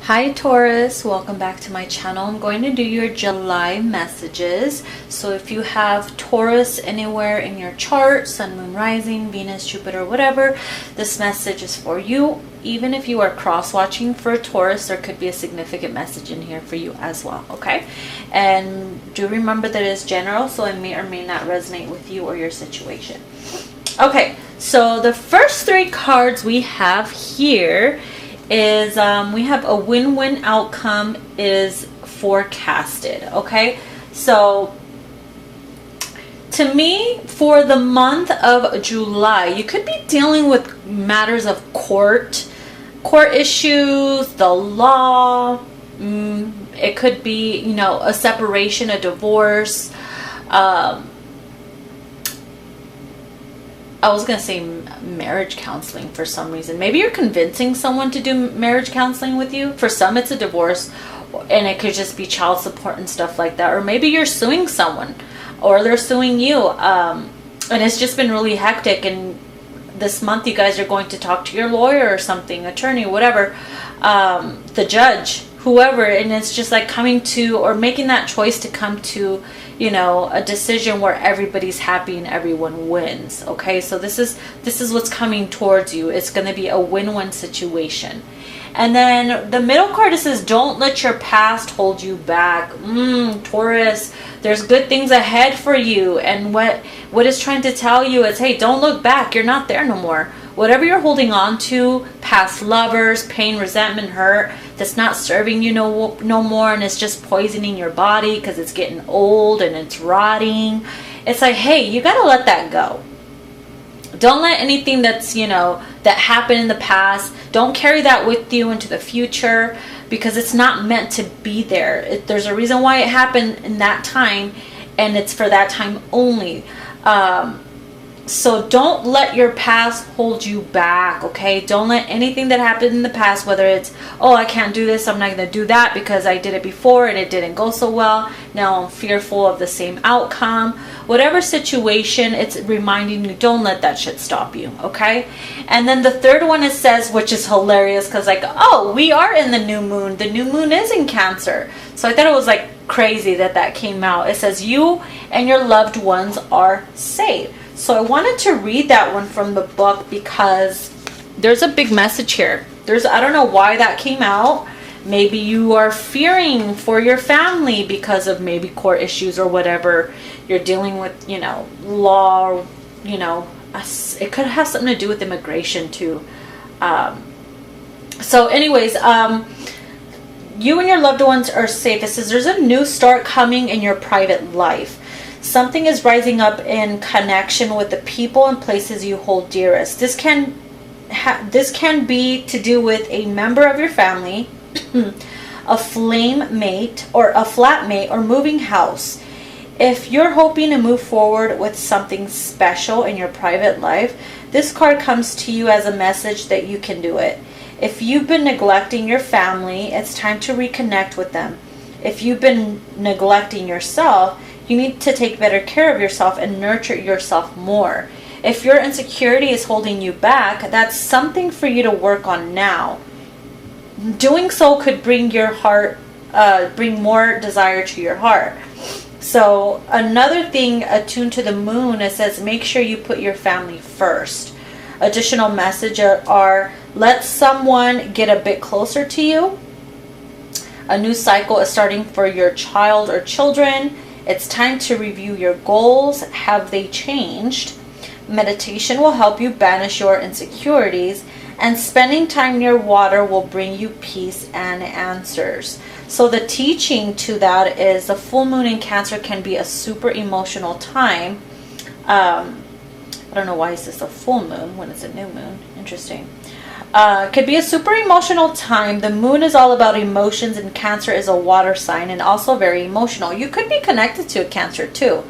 Hi Taurus, welcome back to my channel. I'm going to do your July messages. So if you have Taurus anywhere in your chart, Sun, Moon, Rising, Venus, Jupiter, whatever, this message is for you. Even if you are cross-watching for Taurus, there could be a significant message in here for you as well, okay? And do remember that it is general, so it may or may not resonate with you or your situation. Okay, so the first three cards we have here is we have a win-win outcome is forecasted. Okay, so to me, for the month of July, you could be dealing with matters of court issues, the law. It could be, you know, a separation, a divorce. I was going to say marriage counseling for some reason. Maybe you're convincing someone to do marriage counseling with you. For some, it's a divorce, and it could just be child support and stuff like that. Or maybe you're suing someone, or they're suing you. And it's just been really hectic. And this month, you guys are going to talk to your lawyer or something, attorney, whatever, the judge, whoever. And it's just like coming to, or making that choice to come to, you know, a decision where everybody's happy and everyone wins. Okay, so this is what's coming towards you. It's going to be a win-win situation. And then the middle card, it says, don't let your past hold you back. Taurus, there's good things ahead for you. And what it's trying to tell you is, hey, don't look back. You're not there no more. Whatever you're holding on to, past lovers, pain, resentment, hurt, that's not serving you no more, and it's just poisoning your body because it's getting old and it's rotting. It's like, hey, you got to let that go. Don't let anything that's, you know, that happened in the past, don't carry that with you into the future, because it's not meant to be there. There's a reason why it happened in that time, and it's for that time only. So don't let your past hold you back, okay? Don't let anything that happened in the past, whether it's, oh, I can't do this, I'm not going to do that because I did it before and it didn't go so well. Now I'm fearful of the same outcome. Whatever situation, it's reminding you, don't let that shit stop you, okay? And then the third one, it says, which is hilarious because, like, oh, we are in the new moon. The new moon is in Cancer. So I thought it was, like, crazy that came out. It says, you and your loved ones are safe. So I wanted to read that one from the book because there's a big message here. I don't know why that came out. Maybe you are fearing for your family because of maybe court issues or whatever you're dealing with, you know, law, or, you know, it could have something to do with immigration too. So anyways, you and your loved ones are safe. It says there's a new start coming in your private life. Something is rising up in connection with the people and places you hold dearest. This can be to do with a member of your family, a flame mate, or a flatmate, or moving house. If you're hoping to move forward with something special in your private life, this card comes to you as a message that you can do it. If you've been neglecting your family, it's time to reconnect with them. If you've been neglecting yourself, you need to take better care of yourself and nurture yourself more. If your insecurity is holding you back, that's something for you to work on now. Doing so could bring bring more desire to your heart. So another thing attuned to the moon, it says make sure you put your family first. Additional messages are, let someone get a bit closer to you. A new cycle is starting for your child or children. It's time to review your goals. Have they changed? Meditation will help you banish your insecurities, and spending time near water will bring you peace and answers. So the teaching to that is the full moon in Cancer can be a super emotional time. I don't know why is this a full moon when it's a new moon. Interesting. Could be a super emotional time. The moon is all about emotions, and Cancer is a water sign and also very emotional. You could be connected to a Cancer too.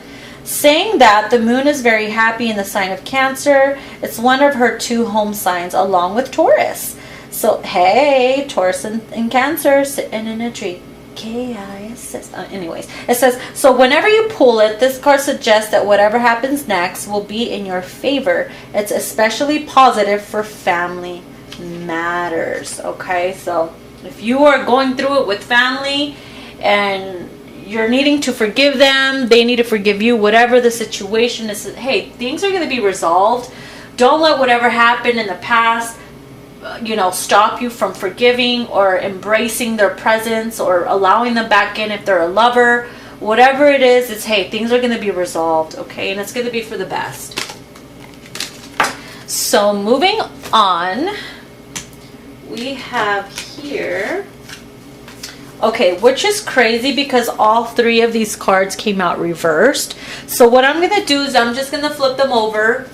Saying that, the moon is very happy in the sign of Cancer. It's one of her 2 home signs along with Taurus. So hey, Taurus and Cancer sitting in a tree. K-I-S-S. Anyways, it says, so whenever you pull it, this card suggests that whatever happens next will be in your favor. It's especially positive for family matters. Okay, so If you are going through it with family and you're needing to forgive them, they need to forgive you, whatever the situation is, hey, things are going to be resolved. Don't let whatever happened in the past, stop you from forgiving or embracing their presence or allowing them back in if they're a lover. Whatever it is, it's, hey, things are going to be resolved, okay? And it's going to be for the best. So moving on, we have here, okay, which is crazy because all three of these cards came out reversed. So what I'm going to do is I'm just going to flip them over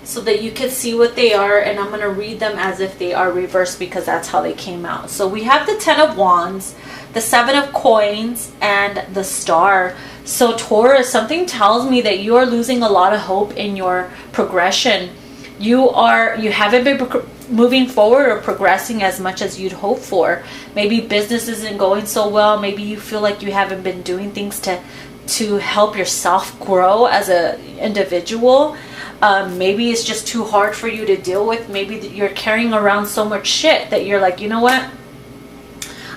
so that you can see what they are, and I'm going to read them as if they are reversed because that's how they came out. So we have the Ten of Wands, the Seven of Coins, and the Star. So Taurus, something tells me that you are losing a lot of hope in your progression. You haven't been moving forward or progressing as much as you'd hope for. Maybe business isn't going so well. Maybe you feel like you haven't been doing things to help yourself grow as an individual. Maybe it's just too hard for you to deal with. Maybe you're carrying around so much shit that you're like, you know what?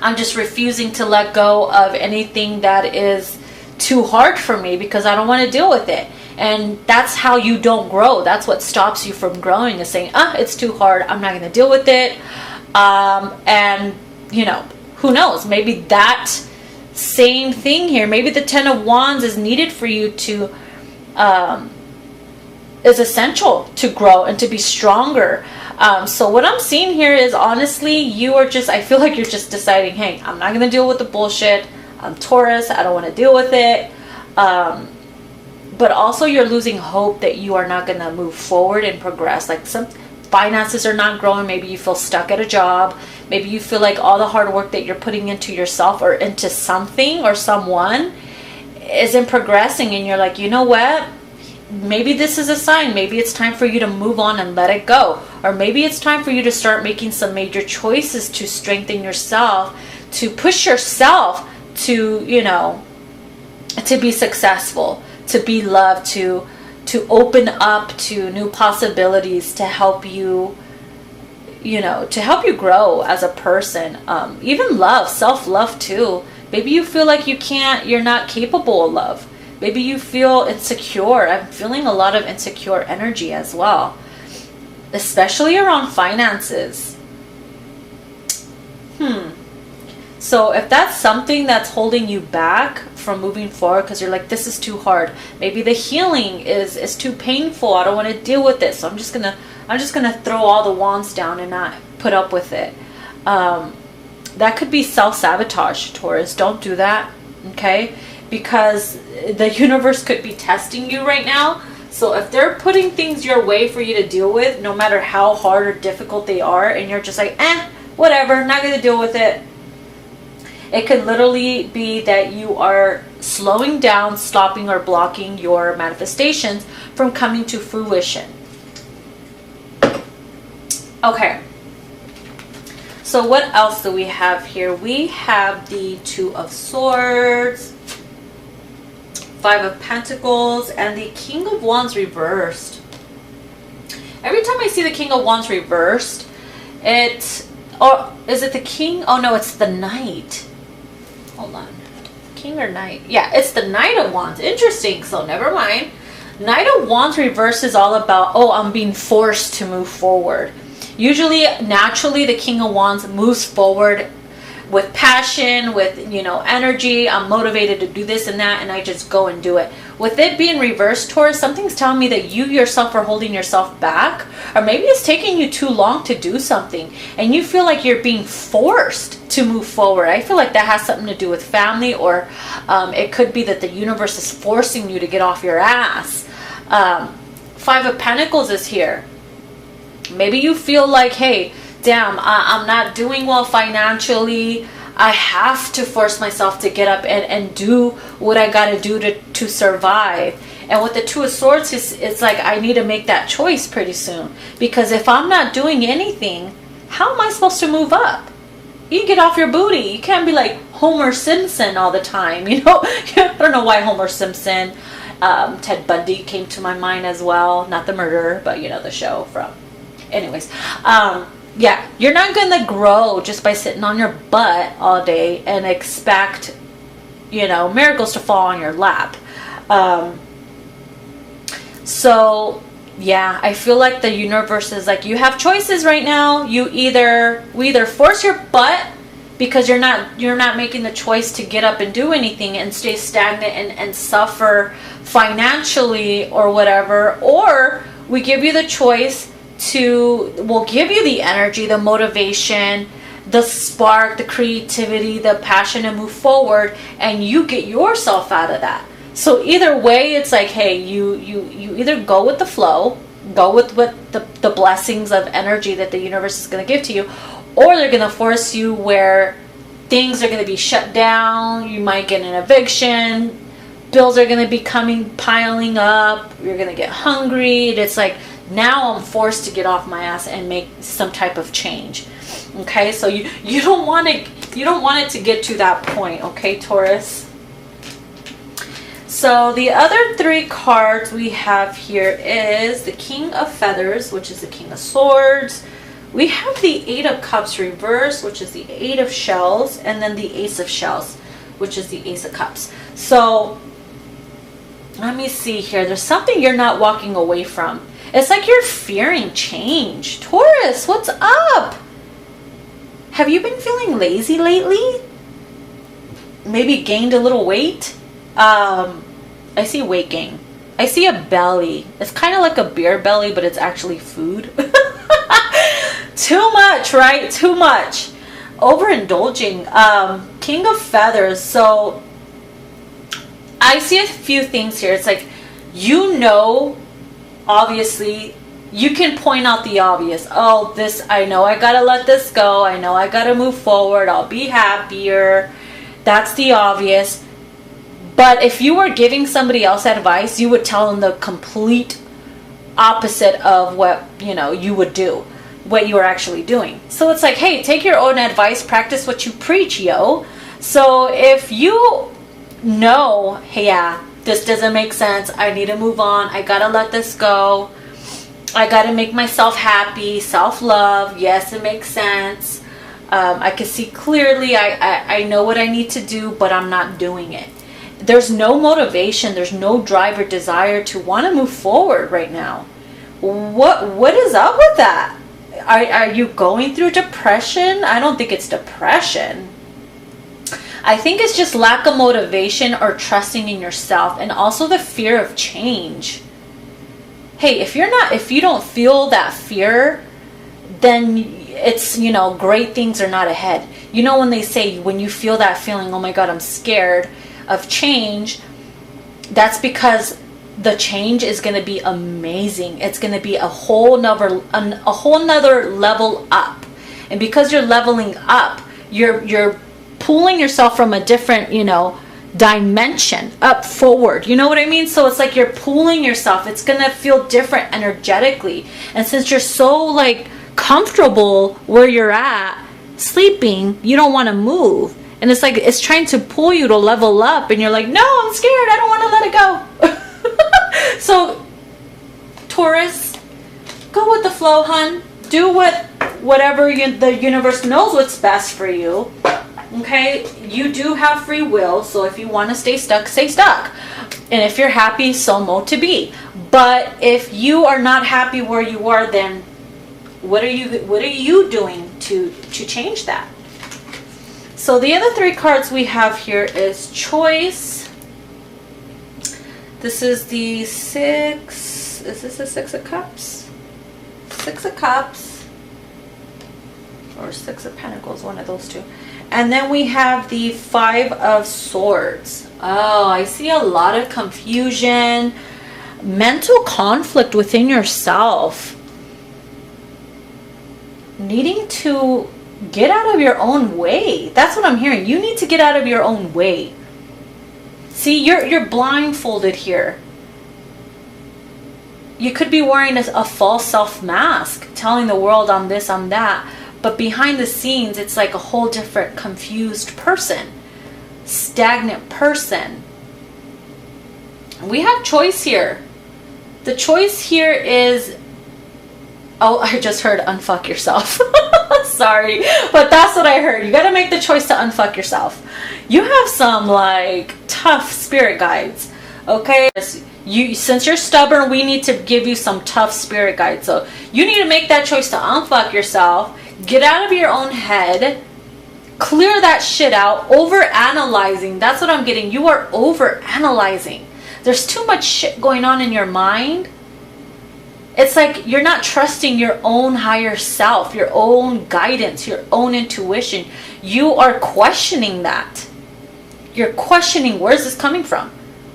I'm just refusing to let go of anything that is too hard for me because I don't want to deal with it. And that's how you don't grow. That's what stops you from growing, is saying, it's too hard. I'm not going to deal with it. And, who knows? Maybe that same thing here. Maybe the Ten of Wands is needed for you to, is essential to grow and to be stronger. So what I'm seeing here is, honestly, I feel like you're just deciding, hey, I'm not going to deal with the bullshit. I'm Taurus. I don't want to deal with it. But also you're losing hope that you are not going to move forward and progress. Like some finances are not growing. Maybe you feel stuck at a job. Maybe you feel like all the hard work that you're putting into yourself or into something or someone isn't progressing. And you're like, you know what? Maybe this is a sign. Maybe it's time for you to move on and let it go. Or maybe it's time for you to start making some major choices to strengthen yourself, to push yourself to, to be successful, to be loved, to open up to new possibilities, to help you, to help you grow as a person. Even love, self-love too. Maybe you feel like you're not capable of love. Maybe you feel insecure. I'm feeling a lot of insecure energy as well, especially around finances. So if that's something that's holding you back from moving forward because you're like, this is too hard. Maybe the healing is too painful. I don't want to deal with this. So I'm just gonna throw all the wands down and not put up with it. That could be self-sabotage, Taurus. Don't do that, okay? Because the universe could be testing you right now. So if they're putting things your way for you to deal with, no matter how hard or difficult they are, and you're just like, whatever, not gonna deal with it. It could literally be that you are slowing down, stopping, or blocking your manifestations from coming to fruition. Okay. So what else do we have here? We have the Two of Swords, Five of Pentacles, and the King of Wands reversed. Every time I see the King of Wands reversed, is it the King? Oh no, it's the Knight. Hold on. King or Knight? Yeah, it's the Knight of Wands. Interesting. So never mind. Knight of Wands reverse is all about, I'm being forced to move forward. Usually, naturally, the King of Wands moves forward with passion, with, energy. I'm motivated to do this and that, and I just go and do it. With it being reversed, Taurus, something's telling me that you yourself are holding yourself back, or maybe it's taking you too long to do something, and you feel like you're being forced to move forward. I feel like that has something to do with family, or it could be that the universe is forcing you to get off your ass. Five of Pentacles is here. Maybe you feel like, hey, damn, I'm not doing well financially. I have to force myself to get up and do what I got to do to survive. And with the Two of Swords, it's like I need to make that choice pretty soon. Because if I'm not doing anything, how am I supposed to move up? You get off your booty. You can't be like Homer Simpson all the time. I don't know why Homer Simpson. Ted Bundy came to my mind as well. Not the murderer, but the show from. Anyways, Yeah, you're not gonna grow just by sitting on your butt all day and expect, you know, miracles to fall on your lap. So yeah, I feel like the universe is like, you have choices right now. We either force your butt because you're not making the choice to get up and do anything and stay stagnant and suffer financially or whatever, or we give you the choice we'll give you the energy, the motivation, the spark, the creativity, the passion to move forward, and you get yourself out of that. So either way, it's like, hey, you either go with the flow, go with what the blessings of energy that the universe is going to give to you, or they're going to force you where things are going to be shut down. You might get an eviction, bills are going to be piling up, you're going to get hungry. It's like, now I'm forced to get off my ass and make some type of change. Okay, so you don't want it to get to that point, okay, Taurus? So the other 3 cards we have here is the King of Feathers, which is the King of Swords. We have the 8 of Cups reversed, which is the 8 of Shells, and then the Ace of Shells, which is the Ace of Cups. So let me see here. There's something you're not walking away from. It's like you're fearing change. Taurus, what's up? Have you been feeling lazy lately? Maybe gained a little weight? I see weight gain. I see a belly. It's kind of like a beer belly, but it's actually food. Too much, right? Too much. Overindulging. King of Feathers. So I see a few things here. It's like, you know, obviously, you can point out the obvious. Oh, this, I know I gotta let this go. I know I gotta move forward. I'll be happier. That's the obvious. But if you were giving somebody else advice, you would tell them the complete opposite of what, you know, you would do, what you were actually doing. So it's like, hey, take your own advice, practice what you preach, yo. So if you know, hey, yeah, this doesn't make sense, I need to move on, I gotta let this go, I gotta make myself happy, self-love, yes, it makes sense, I can see clearly, I know what I need to do, but I'm not doing it. There's no motivation, there's no drive or desire to want to move forward right now. What is up with that? Are you going through depression? I don't think it's depression. I think it's just lack of motivation or trusting in yourself, and also the fear of change. Hey, if you don't feel that fear, then it's, you know, great things are not ahead. You know, when they say, when you feel that feeling, oh my God, I'm scared of change, that's because the change is going to be amazing. It's going to be a whole nother level up. And because you're leveling up, you're pulling yourself from a different, you know, dimension up forward. You know what I mean? So it's like you're pulling yourself. It's going to feel different energetically. And since you're so like comfortable where you're at, sleeping, you don't want to move. And it's like it's trying to pull you to level up, and you're like, no, I'm scared, I don't want to let it go. So Taurus, go with the flow, hun. Do whatever the universe knows what's best for you. Okay, you do have free will, so if you want to stay stuck, stay stuck. And if you're happy, so mote to be. But if you are not happy where you are, then what are you doing to change that? So the other 3 cards we have here is Choice. This is the 6. Is this the 6 of Cups? 6 of Cups. Or 6 of Pentacles, one of those two. And then we have the 5 of Swords. Oh, I see a lot of confusion, mental conflict within yourself. Needing to get out of your own way. That's what I'm hearing. You need to get out of your own way. See, you're blindfolded here. You could be wearing a false self mask, telling the world I'm this, I'm that. But behind the scenes, it's like a whole different confused person. Stagnant person. We have choice here. The choice here is... Oh, I just heard unfuck yourself. Sorry, but that's what I heard. You got to make the choice to unfuck yourself. You have some like tough spirit guides, okay? Since you're stubborn, we need to give you some tough spirit guides. So you need to make that choice to unfuck yourself, get out of your own head, clear that shit out. Over analyzing, that's what I'm getting. You are over analyzing. There's too much shit going on in your mind. It's like you're not trusting your own higher self, your own guidance, your own intuition. You are questioning that. You're questioning, where's this coming from?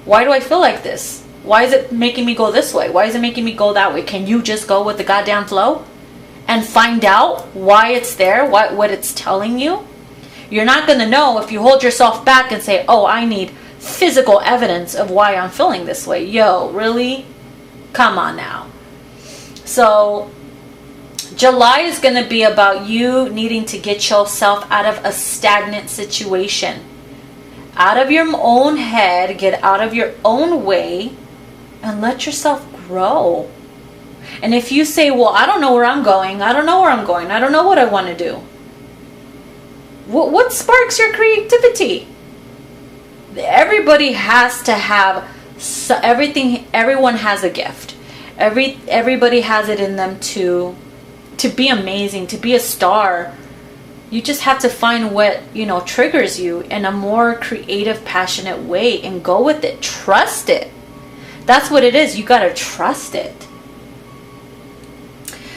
Why do I feel like this? Why is it making me go this way? Why is it making me go that way? Can you just go with the goddamn flow and find out why it's there, what it's telling you? You're not going to know if you hold yourself back and say, oh, I need physical evidence of why I'm feeling this way. Yo, really? Come on now. So July is going to be about you needing to get yourself out of a stagnant situation. Out of your own head, get out of your own way, and let yourself grow. And if you say, well, I don't know where I'm going, I don't know where I'm going, I don't know what I want to do. What sparks your creativity? Everybody has to have everything. Everyone has a gift. Everybody has it in them to be amazing, to be a star. You just have to find what, triggers you in a more creative, passionate way and go with it. Trust it. That's what it is. You got to trust it.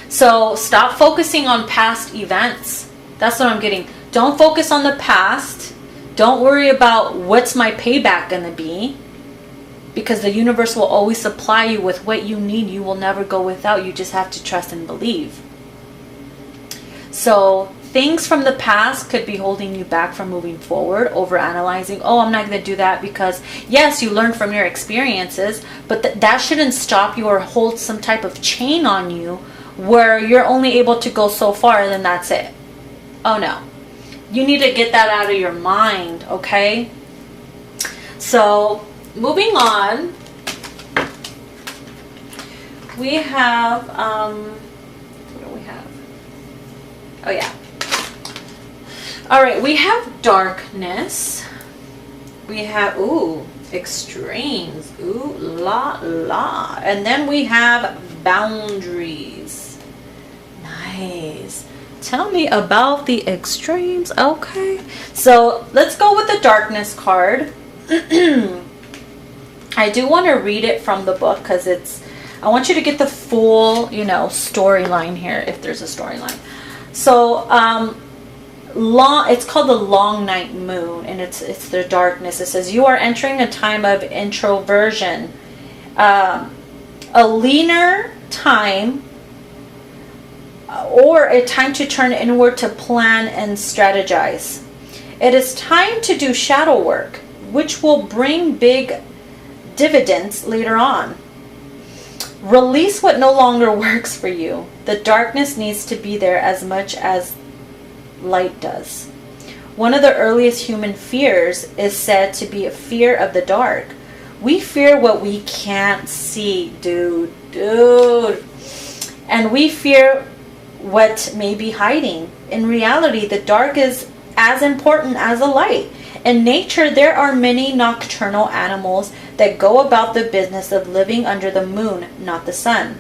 So stop focusing on past events. That's what I'm getting. Don't focus on the past. Don't worry about what's my payback going to be. Because the universe will always supply you with what you need. You will never go without. You just have to trust and believe. So things from the past could be holding you back from moving forward, overanalyzing. Oh, I'm not going to do that because, yes, you learned from your experiences, but that shouldn't stop you or hold some type of chain on you where you're only able to go so far and then that's it. Oh, no. You need to get that out of your mind, okay? So moving on, we have, what do we have? Oh, yeah. All right, we have darkness. We have, extremes. Ooh, la, la. And then we have boundaries. Nice. Tell me about the extremes. Okay. So let's go with the darkness card. I do want to read it from the book because I want you to get the full, storyline here, if there's a storyline. So, it's called the long night moon, and it's the darkness. It says you are entering a time of introversion, a leaner time, or a time to turn inward to plan and strategize. It is time to do shadow work, which will bring big dividends later on. Release what no longer works for you. The darkness needs to be there as much as light does. One of the earliest human fears is said to be a fear of the dark. We fear what we can't see, dude. And we fear what may be hiding. In reality, the dark is as important as the light. In nature, there are many nocturnal animals that go about the business of living under the moon, not the sun.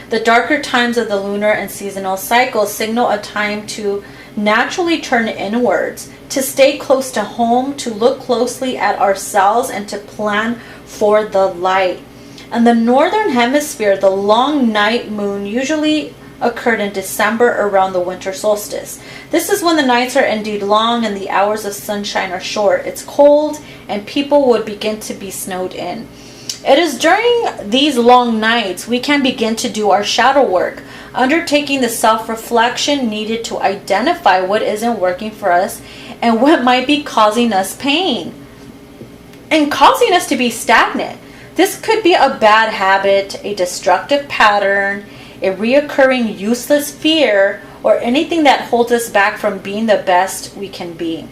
The darker times of the lunar and seasonal cycles signal a time to naturally turn inwards, to stay close to home, to look closely at ourselves, and to plan for the light. In the northern hemisphere, the long night moon usually occurred in December around the winter solstice. This is when the nights are indeed long and the hours of sunshine are short. It's cold and people would begin to be snowed in. It is during these long nights we can begin to do our shadow work, undertaking the self-reflection needed to identify what isn't working for us and what might be causing us pain and causing us to be stagnant. This could be a bad habit, a destructive pattern, a reoccurring useless fear, or anything that holds us back from being the best we can be.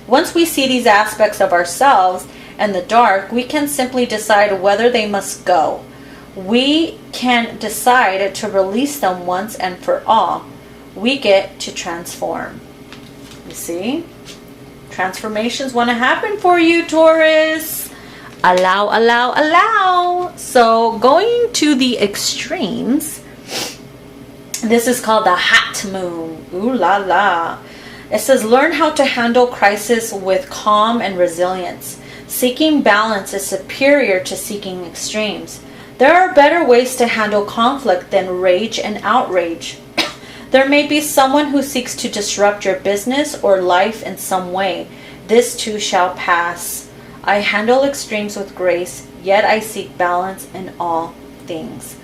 Once we see these aspects of ourselves and the dark, we can simply decide whether they must go. We can decide to release them once and for all. we get to transform. You see? Transformations want to happen for you, Taurus. Allow, allow, allow. So going to the extremes, this is called the hot moon. Ooh la la. It says, learn how to handle crisis with calm and resilience. Seeking balance is superior to seeking extremes. There are better ways to handle conflict than rage and outrage. There may be someone who seeks to disrupt your business or life in some way. This too shall pass. I handle extremes with grace, yet I seek balance in all things.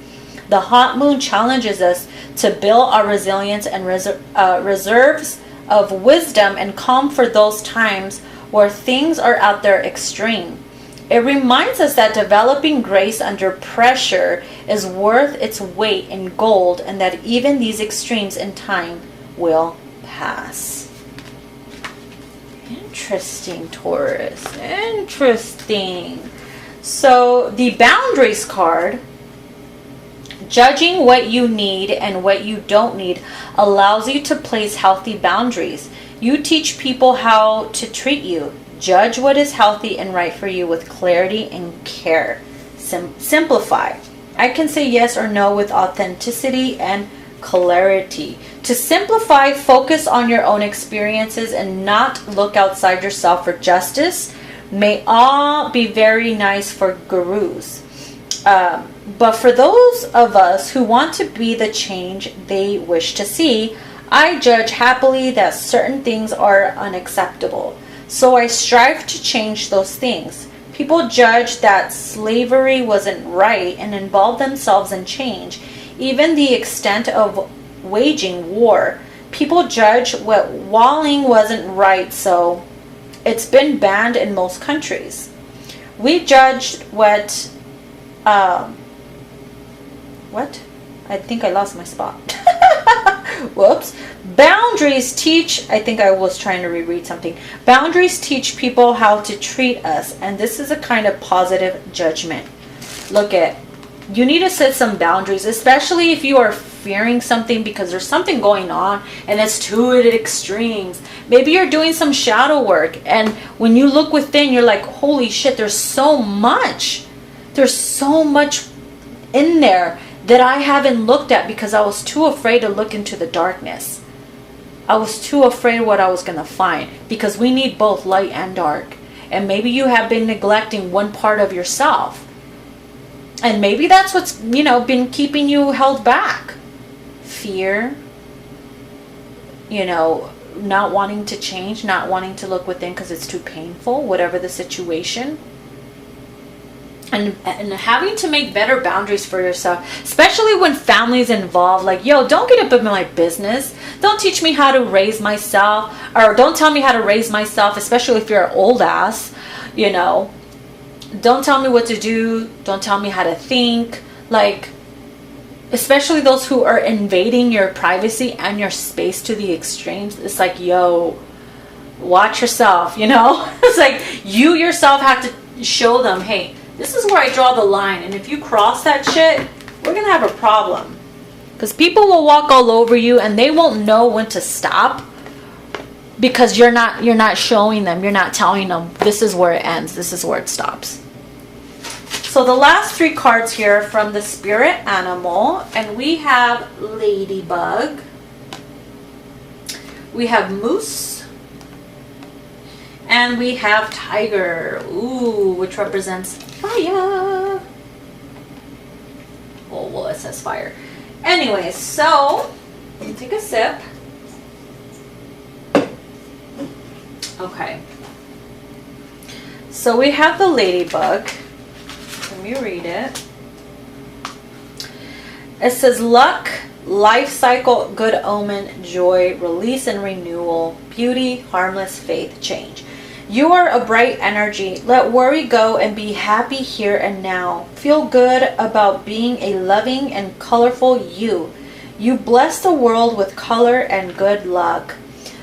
The hot moon challenges us to build our resilience and reserves of wisdom and calm for those times where things are at their extreme. It reminds us that developing grace under pressure is worth its weight in gold, and that even these extremes in time will pass. Interesting, Taurus. Interesting. So the boundaries card, judging what you need and what you don't need, allows you to place healthy boundaries. You teach people how to treat you. Judge what is healthy and right for you with clarity and care. Simplify. I can say yes or no with authenticity and clarity. To simplify, focus on your own experiences and not look outside yourself for justice. May all be very nice for gurus. But for those of us who want to be the change they wish to see, I judge happily that certain things are unacceptable. So I strive to change those things. People judge that slavery wasn't right and involve themselves in change, even the extent of waging war. People judge what walling wasn't right, so it's been banned in most countries. We judged what? I think I lost my spot. Whoops. Boundaries teach, I think I was trying to reread something. Boundaries teach people how to treat us, and this is a kind of positive judgment. Look at, you need to set some boundaries, especially if you are fearing something because there's something going on and it's to the extremes. Maybe you're doing some shadow work, and when you look within, you're like, holy shit, there's so much. There's so much in there that I haven't looked at because I was too afraid to look into the darkness. I was too afraid of what I was going to find, because we need both light and dark. And maybe you have been neglecting one part of yourself. And maybe that's what's, been keeping you held back. Fear, not wanting to change, not wanting to look within because it's too painful, whatever the situation. And having to make better boundaries for yourself, especially when family's involved. Like, yo, don't get up in my business. Don't teach me how to raise myself, or don't tell me how to raise myself, especially if you're an old ass, Don't tell me what to do. Don't tell me how to think. Like, especially those who are invading your privacy and your space to the extremes. It's like, yo, watch yourself, It's like you yourself have to show them, hey, this is where I draw the line, and if you cross that shit, we're gonna have a problem. Because people will walk all over you and they won't know when to stop, because you're not showing them, you're not telling them this is where it ends, this is where it stops. So the last 3 cards here from the spirit animal, and we have ladybug, we have moose, and we have tiger, which represents fire. Oh, well, it says fire. Anyways, so let me take a sip. Okay. So we have the ladybug. Let me read it. It says luck, life cycle, good omen, joy, release and renewal, beauty, harmless, faith, change. You are a bright energy. Let worry go and be happy here and now. Feel good about being a loving and colorful you. You bless the world with color and good luck.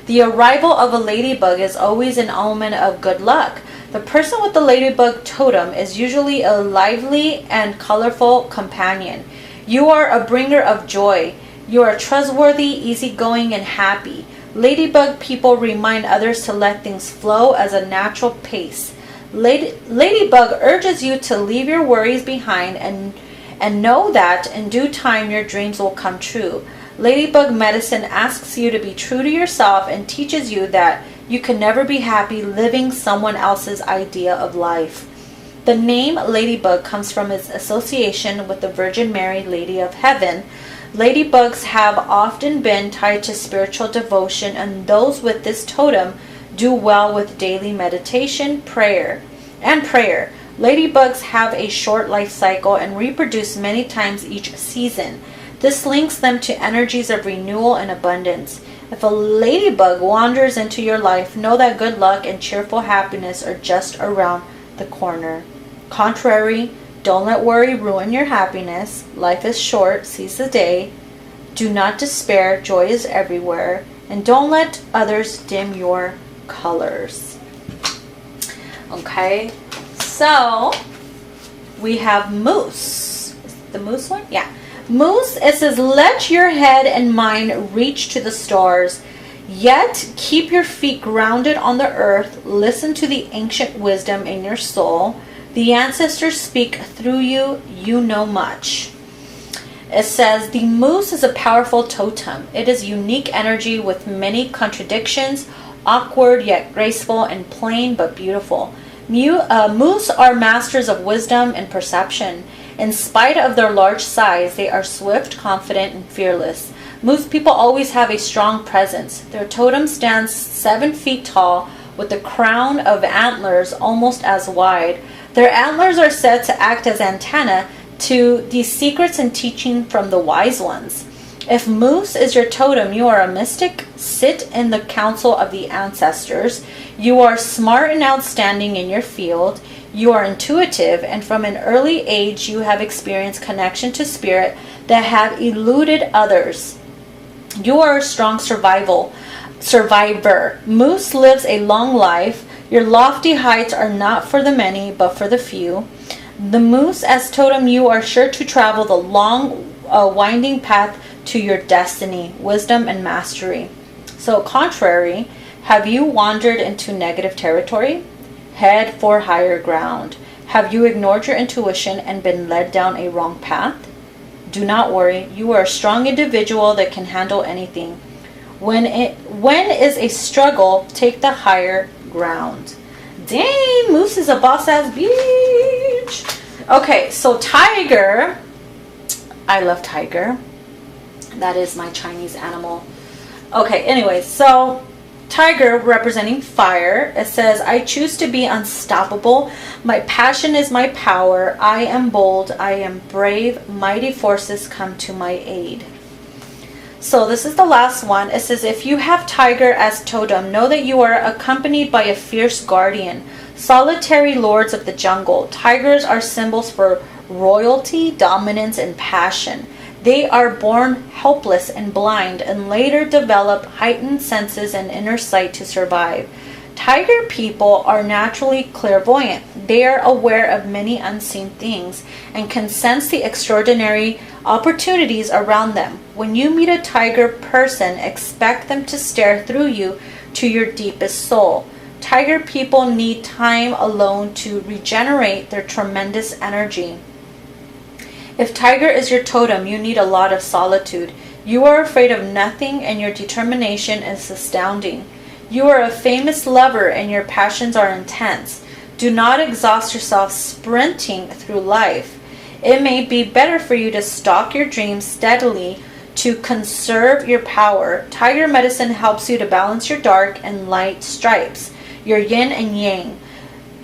The arrival of a ladybug is always an omen of good luck. The person with the ladybug totem is usually a lively and colorful companion. You are a bringer of joy. You are trustworthy, easygoing, and happy. Ladybug people remind others to let things flow as a natural pace. Ladybug urges you to leave your worries behind and know that in due time your dreams will come true. Ladybug medicine asks you to be true to yourself and teaches you that you can never be happy living someone else's idea of life. The name Ladybug comes from its association with the Virgin Mary, Lady of Heaven. Ladybugs have often been tied to spiritual devotion, and those with this totem do well with daily meditation, prayer. Ladybugs have a short life cycle and reproduce many times each season. This links them to energies of renewal and abundance. If a ladybug wanders into your life, know that good luck and cheerful happiness are just around the corner. Contrary, don't let worry ruin your happiness. Life is short, seize the day. Do not despair, joy is everywhere. And don't let others dim your colors. Okay, so we have Moose. Is it the Moose one? Yeah. Moose, it says, let your head and mind reach to the stars, yet keep your feet grounded on the earth. Listen to the ancient wisdom in your soul. The ancestors speak through you. You know much. It says, the moose is a powerful totem. It is unique energy with many contradictions, awkward yet graceful, and plain but beautiful. Moose are masters of wisdom and perception. In spite of their large size, they are swift, confident, and fearless. Moose people always have a strong presence. Their totem stands 7 feet tall with a crown of antlers almost as wide. Their antlers are said to act as antenna to the secrets and teaching from the wise ones. If Moose is your totem, you are a mystic. Sit in the council of the ancestors. You are smart and outstanding in your field. You are intuitive, and from an early age you have experienced connection to spirit that have eluded others. You are a strong survivor. Moose lives a long life. Your lofty heights are not for the many, but for the few. The moose as totem, you are sure to travel the long, winding path to your destiny, wisdom, and mastery. So, contrary, have you wandered into negative territory? Head for higher ground. Have you ignored your intuition and been led down a wrong path? Do not worry. You are a strong individual that can handle anything. When is a struggle, take the higher ground. Dang, Moose is a boss-ass bitch. Okay, so Tiger. I love Tiger. That is my Chinese animal. Okay, anyway, so Tiger representing fire. It says, I choose to be unstoppable. My passion is my power. I am bold. I am brave. Mighty forces come to my aid. So this is the last one. It says, if you have Tiger as totem, know that you are accompanied by a fierce guardian. Solitary lords of the jungle. Tigers are symbols for royalty, dominance, and passion. They are born helpless and blind and later develop heightened senses and inner sight to survive. Tiger people are naturally clairvoyant. They are aware of many unseen things and can sense the extraordinary opportunities around them. When you meet a tiger person, expect them to stare through you to your deepest soul. Tiger people need time alone to regenerate their tremendous energy. If Tiger is your totem, you need a lot of solitude. You are afraid of nothing and your determination is astounding. You are a famous lover and your passions are intense. Do not exhaust yourself sprinting through life. It may be better for you to stalk your dreams steadily to conserve your power. Tiger medicine helps you to balance your dark and light stripes, your yin and yang,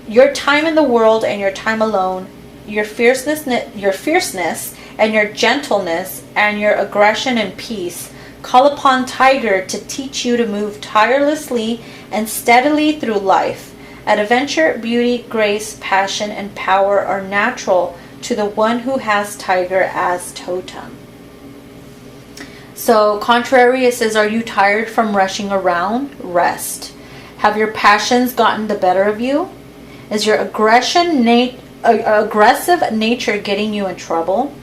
your time in the world and your time alone, your fierceness and your gentleness and your aggression and peace. Call upon Tiger to teach you to move tirelessly and steadily through life. Adventure, beauty, grace, passion, and power are natural to the one who has Tiger as totem. So, contrary, it says, are you tired from rushing around? Rest. Have your passions gotten the better of you? Is your aggressive nature getting you in trouble?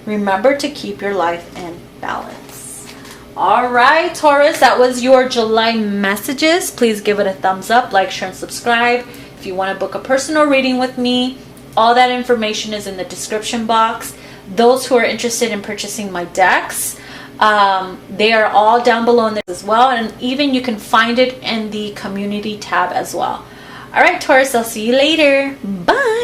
Remember to keep your life in balance. All right, Taurus, that was your July messages. Please give it a thumbs up, like, share, and subscribe. If you want to book a personal reading with me, all that information is in the description box. Those who are interested in purchasing my decks, they are all down below in this as well, and even you can find it in the community tab as well. All right, Taurus, I'll see you later. Bye.